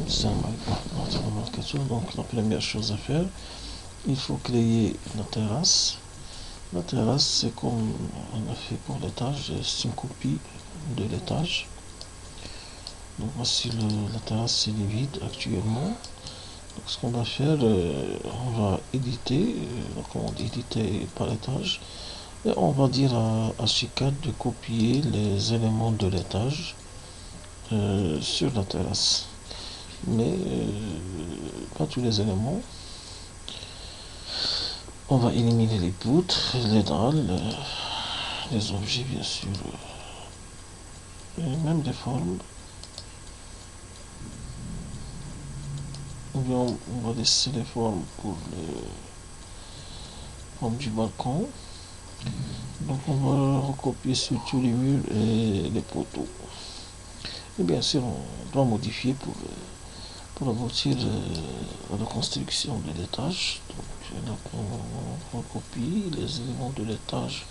c'est un marcature. Donc la première chose à faire, il faut créer la terrasse. La terrasse, c'est comme on a fait pour l'étage, c'est une copie de l'étage. Donc voici la terrasse, c'est vide actuellement. Donc ce qu'on va faire, on va éditer, la commande éditer par étage, et on va dire à Archicad de copier les éléments de l'étage sur la terrasse. Mais pas tous les éléments. On va éliminer les poutres, les dalles, les objets bien sûr, et même des formes. Ou bien on va laisser les formes pour les formes du balcon. Donc on va recopier sur tous les murs et les poteaux. Et bien sûr on doit modifier pour aboutir à la construction de l'étage. Donc on recopie les éléments de l'étage,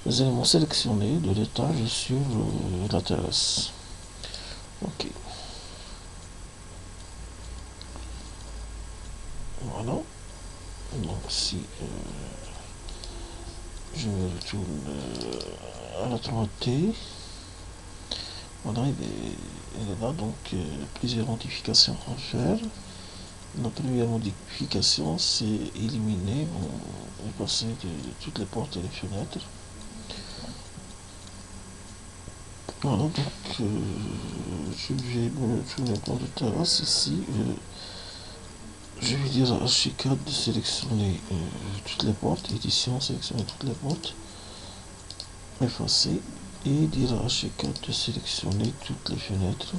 les éléments sélectionnés de l'étage sur la terrasse. Ok. Voilà. Donc si je me retourne à la 3D, voilà, elle est là, donc plusieurs modifications à faire. La première modification, c'est éliminer, passer de toutes les portes et les fenêtres. Voilà, donc je vais me tourner dans le terrasse ici. Je vais dire à Archicad de sélectionner toutes les portes, édition, sélectionner toutes les portes, effacer, et dire à Archicad de sélectionner toutes les fenêtres,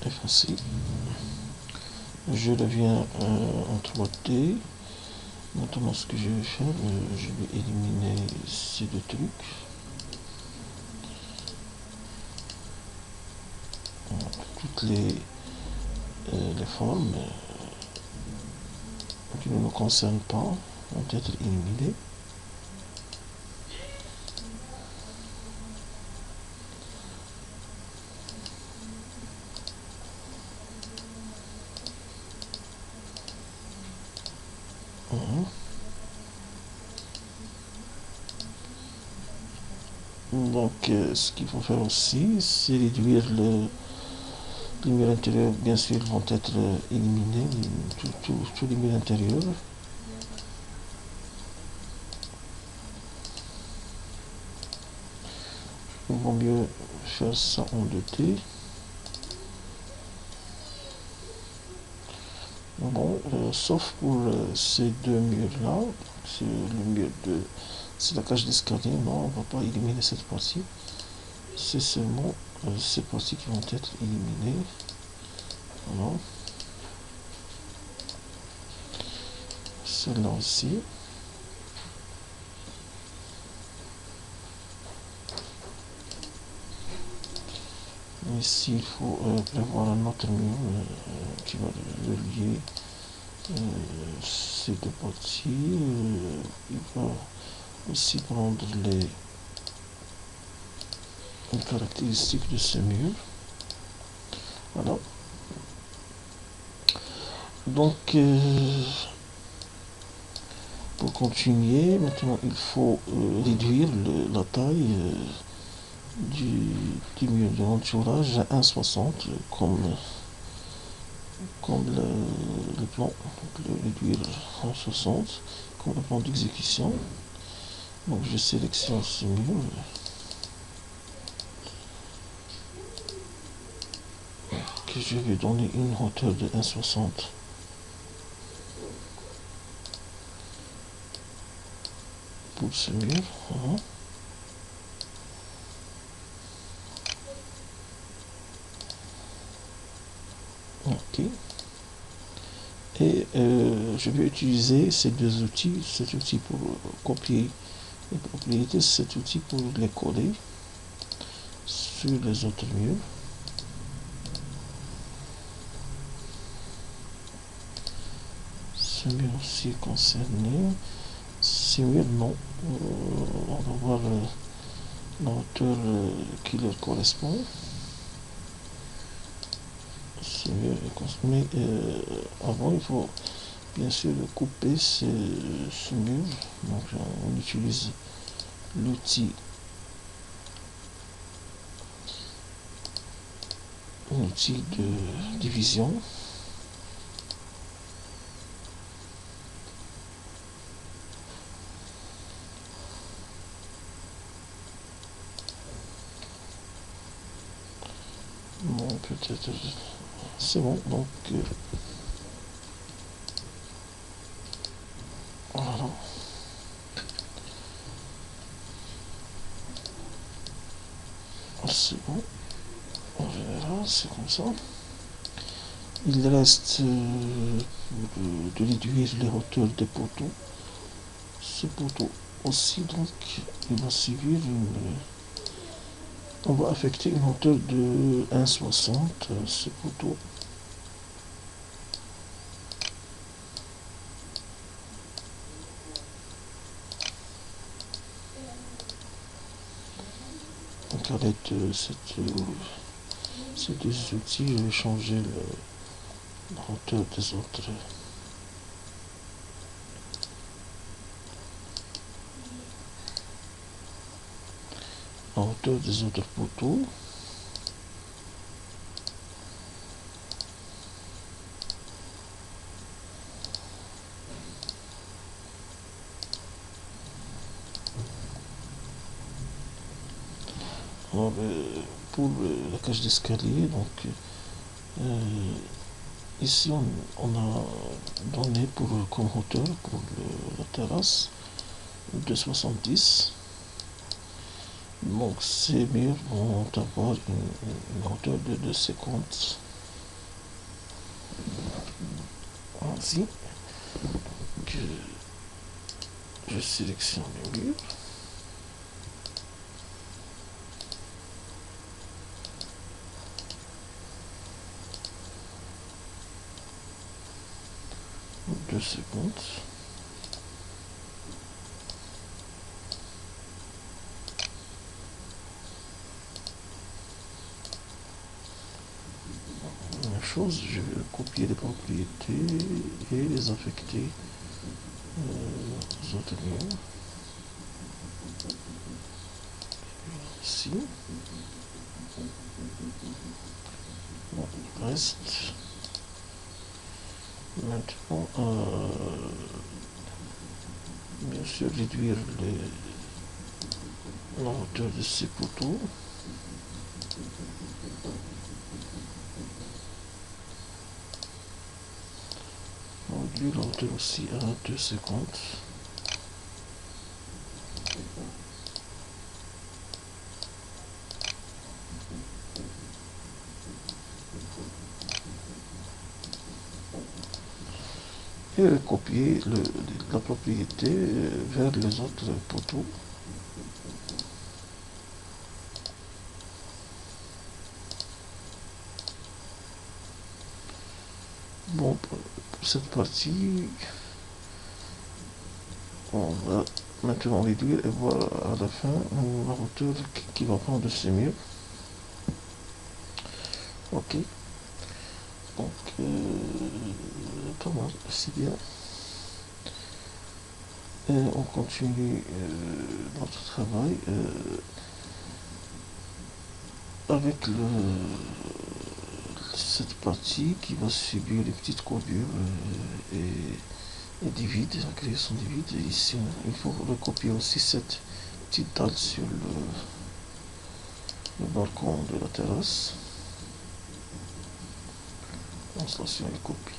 effacer. Je reviens en 3D. Maintenant, ce que je vais faire, je vais éliminer ces deux trucs. Toutes les formes qui ne nous concernent pas vont être éliminées. Donc, ce qu'il faut faire aussi, c'est réduire les murs intérieurs. Bien sûr, vont être éliminés, tous les murs intérieurs. Il vaut mieux faire ça en 2D. Bon, sauf pour ces deux murs-là, c'est le mur de... C'est la cage d'escalier, non, on ne va pas éliminer cette partie. C'est seulement ces parties qui vont être éliminées. Voilà. Celle-là aussi. Ici, il faut prévoir un autre mur qui va relier ces deux parties. Il va aussi prendre les caractéristiques de ce mur. Voilà. Donc, pour continuer, maintenant il faut réduire la taille du mur de l'entourage à 1,60 comme le plan. Donc le réduire à 60 comme le plan d'exécution. Donc je sélectionne ce mur. Que je vais donner une hauteur de 1,60 pour ce mur. Voilà. Ok. Et je vais utiliser ces deux outils, cet outil pour copier les propriétés, cet outil pour les coller sur les autres murs. Ce mur aussi est concerné. Ces murs, non. On va voir la hauteur qui leur correspond. ce mur est construit. Mais avant, il faut bien sûr couper ce mur. Donc on utilise l'outil de division. Bon, peut-être c'est bon. Donc voilà. C'est bon. En général, c'est comme ça. Il reste de réduire les hauteurs des poteaux. Ce poteau aussi, donc, il va subir on va affecter une hauteur de 1,60 ce poteau. Donc à l'aide de ces deux outils, je vais changer la hauteur des autres. La hauteur des autres poteaux. Alors, pour la cage d'escalier, donc ici on a donné comme hauteur pour la terrasse de 70. Donc ces murs vont avoir une hauteur de 2,50. Ainsi que je sélectionne les murs. Deux secondes. Même chose, je vais copier les propriétés et les affecter aux autres murs. Ici. Bon, il reste maintenant bien sûr réduire la hauteur de ces poteaux. Réduire la hauteur aussi à 2,50. Et copier la propriété vers les autres poteaux. Bon, pour cette partie, on va maintenant réduire et voir à la fin la hauteur qui va prendre ces murs. Ok. Donc, pas mal, c'est bien. Et on continue notre travail avec cette partie qui va subir les petites courbures et des vides, la création des vides. Et ici, il faut recopier aussi cette petite dalle sur le balcon de la terrasse. Installation et copie.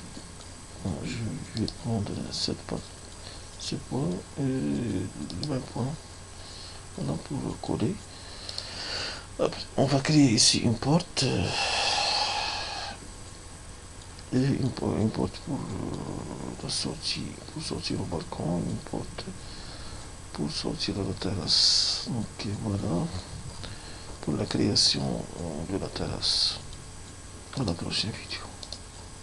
Je vais prendre ce point et le même point. Voilà pour coller. Après, on va créer ici une porte. Et une porte pour la sortie, pour sortir au balcon, une porte pour sortir à la terrasse. Donc voilà pour la création de la terrasse. À la prochaine vidéo.